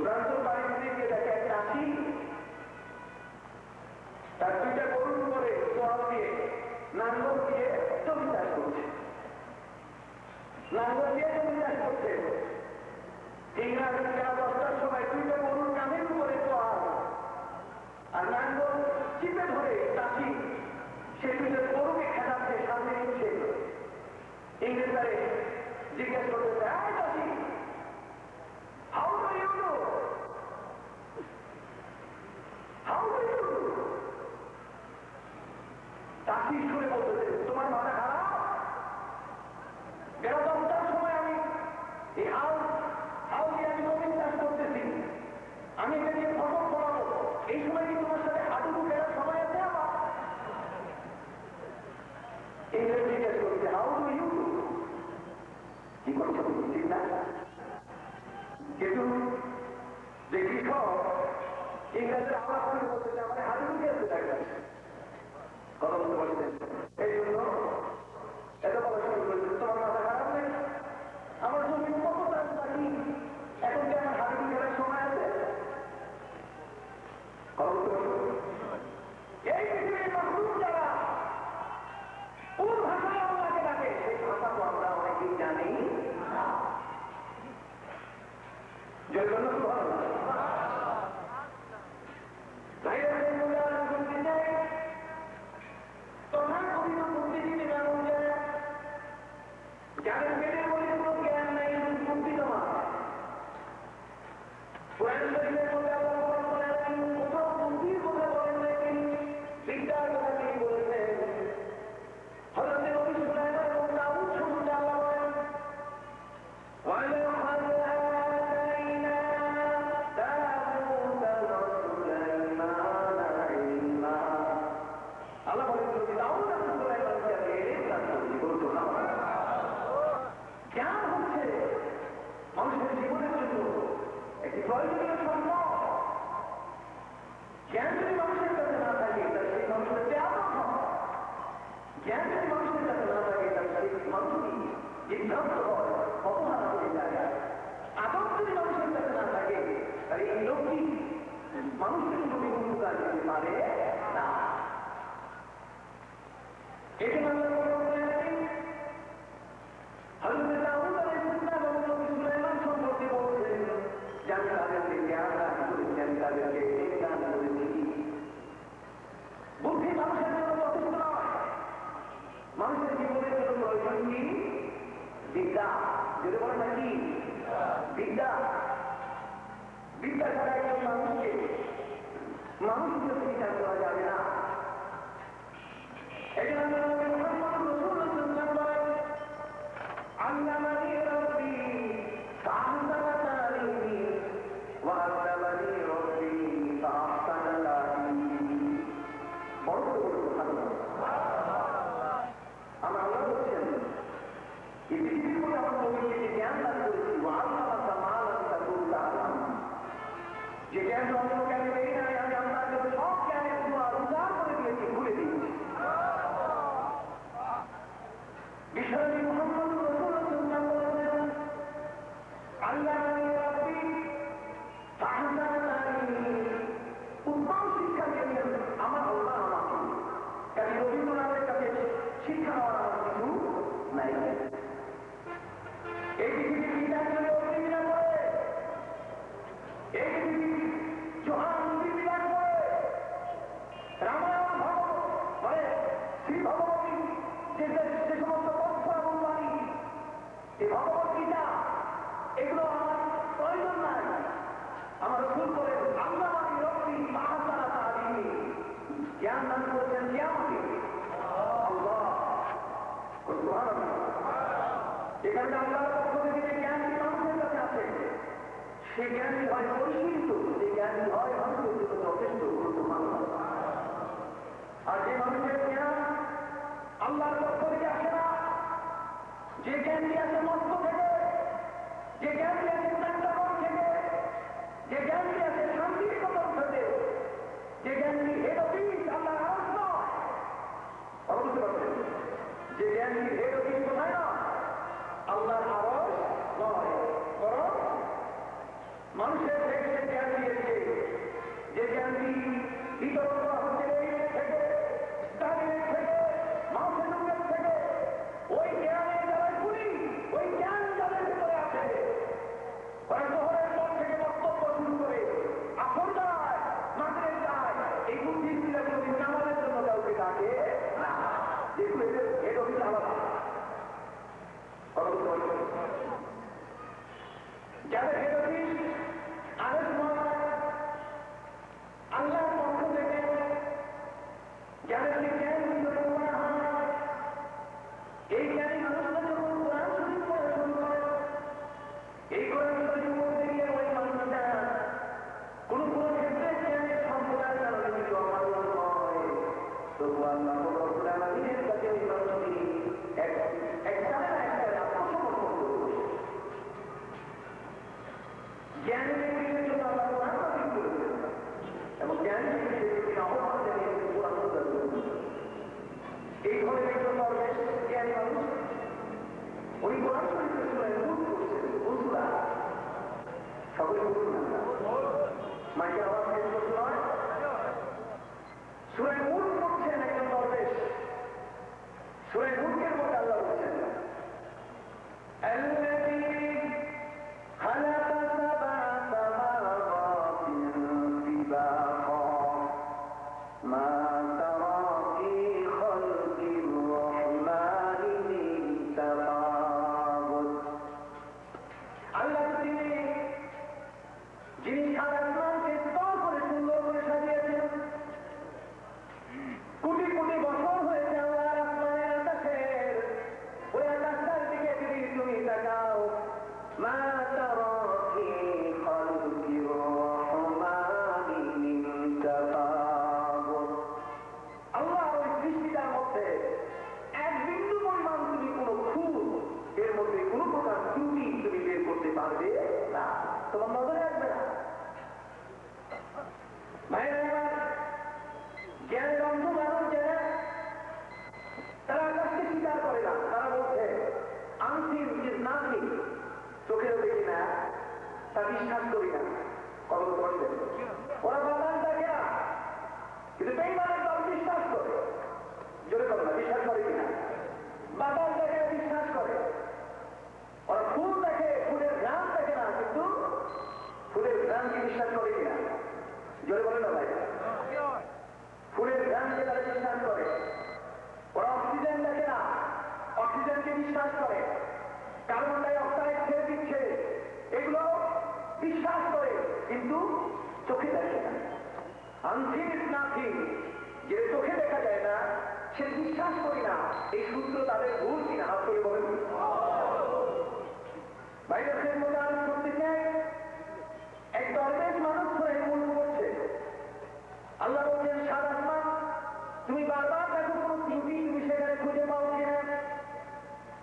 প্রান্তর বাড়িতে গিয়ে দেখে একটা চাষি তার দুইটা গরুর উপরে তোয়াল দিয়ে নাঙ্গল দিয়ে জমি চাষ করছে। নাঙ্গল দিয়ে জমি চাষ করছে। ইংরাজি বেলা 10টার সময় দুইটা গরুর কানের উপরে তোয়াল আর নাঙ্গল চিপে ধরে চাষি সে দুইটা গরুকে খেলাচ্ছে, সামনে নিচ্ছে। ইংরেজরা জিজ্ঞেস করতেছে, চাষি, how do you do? How do you do? চাষি শুনে বলতেছে, তোমার মাথা খারাপ? বেলা 10টার সময় আমি এই হাউ দিয়ে আমি জমি চাষ করতেছি, আমি এটা নিয়ে ফসল ফলাবো, এই সময় কি তোমার সাথে হাঁটুকু ফেরার সময় আছে আমার? ইংরেজ জিজ্ঞেস করছে, হাউ ডু ইউ ডু? কি করছো ঠিক না? কিন্তু যে কৃষক ইংরেজের আমরা মনে করছে যে আমাদের হাঁটুকু দিয়েছে দেখা কথা বলতে পারছেন। এই জন্য এত বড় শুরু করেছে, তোমার মাথা খারাপ নেই? আমার জমি কত চাষ বাকি, এখন কি আমার হাঁটুকু ফেরার সময় আছে? এই পৃথিবীর মাহরুম যারা কোন ভাষায় আল্লাহকে ডাকে সেই ভাষা তো আমরা অনেকেই জানি না। যে জন্য তো ভালো যাদের পেটের মধ্যে কোনো জ্ঞান নাই, মুক্তি জমা কোরআন শরীফের মধ্যে আল্লাহ বলেন, কোথাও মুক্তির কথা বলেন নাই, তিনি বিদ্যার কথা তিনি বলেছেন। হযরত নবী সুলাইমান এবং দাউদ সম্বন্ধে আল্লাহ বলেন, আল্লাহ বলেন, যদি দাউদ এবং সুলাইমানকে আমি এলেন দান করেছি, বলতো না। জ্ঞান হচ্ছে মানুষের জীবনের জন্য একটি প্রয়োজনীয় সম্পদ। জ্ঞান যদি মানুষের কাছে না থাকে তার সেই মানুষের ব্যাপক হয়। জ্ঞান যদি মানুষের কাছে না থাকে তার সেই মানুষই বিভ্রান্ত হয়, অপহারা হয়ে যায়। আদব যদি মানুষের কাছে না থাকে তাহলে এই লোকটি মানুষের জন্য উপকার দিতে পারে না। এই জন্য হযরত দাউদ আলাইহিস সালাম এবং নবী সুলাইমান সম্পর্কে বলছেন, যারা তাদেরকে জ্ঞান দান করেছেন তাদেরকে দান করেছি। বুদ্ধি মানুষের জন্য যথেষ্ট নয়, মানুষের জীবনের জন্য প্রয়োজন কি? বিদ্যা। যদি বলে নাকি বিদ্যা, বিদ্যা ছাড়া একজন মানুষকে বিচার করা যাবে না। এই জন্য মুহাম্মদ রাসূলুল্লাহ বলেন, علمني ربي فأحسن تعليمي وعلمني ربي فأحسن تعليمي। বড় বড় আমরা আল্লাহ বলছেন, এই পৃথিবীর মধ্যে আমার নবীকে যে জ্ঞান দান করেছি, আল্লাহ মালান তাকুল তাআলাম, যে জ্ঞান অন্য জ্ঞানে নেই নাই, আমি আপনার জন্য সব জ্ঞানের দুয়ার উজাড় করে দিয়েছি, খুলে দিয়েছি। বিশ্বনবী মুহাম্মদ রাসূলুল্লাহ বলেছেন, আল্লামানি রাব্বি ফাহসানা তা'লিমি, উত্তম শিক্ষা দিয়েছেন আমার আল্লাহ আমাকে। কাজে রবীন্দ্রনাথের কাছে শিক্ষা নেওয়ার আমার কিছু নাই। এই পৃথিবীর বিধান যদি অগ্নিবিনা করে, এই পৃথিবীর জোহান বিধান করে, রামায়ণ ভগবত মানে শ্রী ভগবতী যে সমস্ত তথ্য এবং বাণী, এই ভগবত গীতা, এগুলো আমার প্রয়োজন নাই। আমার রাসূল বলেন, আল্লামানি রাব্বি ফাহসানা তা'লিমি, জ্ঞান দান করেছেন কে আমাকে? আল্লাহ। সুবহানাল্লাহ। এখানে আল্লাহর পক্ষ থেকে যে জ্ঞানটি মানুষের কাছে আছে, সেই জ্ঞানটি হয় পরিশীলিত, যে জ্ঞানটি হয় মানুষের জন্য যথেষ্ট গুরুত্বপূর্ণ। আর যে মানুষের জ্ঞান আল্লাহর পক্ষ থেকে আসে না, যে জ্ঞানটি আসে মস্ত থেকে, যে জ্ঞানটি আসে প্রান্তকর থেকে, যে জ্ঞানটি আসে শান্তির কদম থেকে, যে জ্ঞানটি হেড অফিস আল্লাহর আরশ নয়, বুঝতে পারছেন? যে জ্ঞানটি হেড অফিস কোথায় নয়, আল্লাহর আরশ নয়, বরং মানুষের যে জ্ঞানটি বিতরণ করা হচ্ছে রেল থেকে, স্টাডির থেকে, মাউসের থেকে, ওই জ্ঞানের যারা গুণী, ওই জ্ঞান যাদের ভিতরে আছে, ওরা শহরের পর থেকে বক্তব্য শুরু করে আসর যায়, মাঠের যায়, এই বুদ্ধিজীবীরা কোনদিন নামাজের জন্য কাউকে ডাকে না, যেগুলো এর অভিযোগ আলাদা। যাদের হেরোদিন আরেক আল্লাহর পক্ষ থেকে যাদেরকে জ্ঞান বিতরণ করা হয়, এই জ্ঞানী মানুষরা যখন কোরআন শরীফ পড়া শুরু করে, এই কোরআন শরীফের মধ্যে গিয়ে ওই মানুষটা কোনো ক্ষেত্রে জ্ঞানের সম্প্রদায়ের কারণে যদি অমান্য হয়, তবু আল্লাহ রব্বুল আলামিনের কাছে ওই মানুষটি একটা আত্মসমর্পণ করবে। জ্ঞানের ব্যক্তিদের জন্য আল্লাহ কোরআন নাযিল করেছেন এবং জ্ঞানের ব্যক্তিদেরকে আহ্বান জানিয়েছেন কোরআন নাযিল করতে। এই ধরনের একজন দরবেশ জ্ঞানী মানুষ উনি কোরআন শরীফের সূরা নূর পড়ছেন। কোন সূরা? সকলে বলুন না, মাইকের আওয়াজ বের করতে নয়, সূরা নূর পড়ছেন একজন দরবেশ। সূরা নূরের মধ্যে আল্লাহ বলছেন চোখেও দেখি না, তা বিশ্বাস করি না। কত করছে ওরা বাগান দেখে না, কিন্তু বেঈমানের দল বিশ্বাস করে। জোরে করো না, বিশ্বাস করে কিনা? বাগান দেখে বিশ্বাস করে। ওরা ফুল দেখে, ফুলের গ্রাম দেখে না, কিন্তু ফুলের গ্রামকে বিশ্বাস করে কিনা? জোরে বলে না ভাই, ফুলের গ্রামকে তারা বিশ্বাস করে। ওরা অক্সিজেন দেখে না, অক্সিজেনকে বিশ্বাস করে। কার্বন ডাই অক্সাইড ছেড়ে দিচ্ছে, এগুলো বিশ্বাস করে, কিন্তু চোখে দেখে না। আনসিন ইজ নাথিং, যে চোখে দেখা যায় না সে বিশ্বাস করি না। এই সূত্র তাদের ভুল কিনা হাত করে বলেন। বাইরে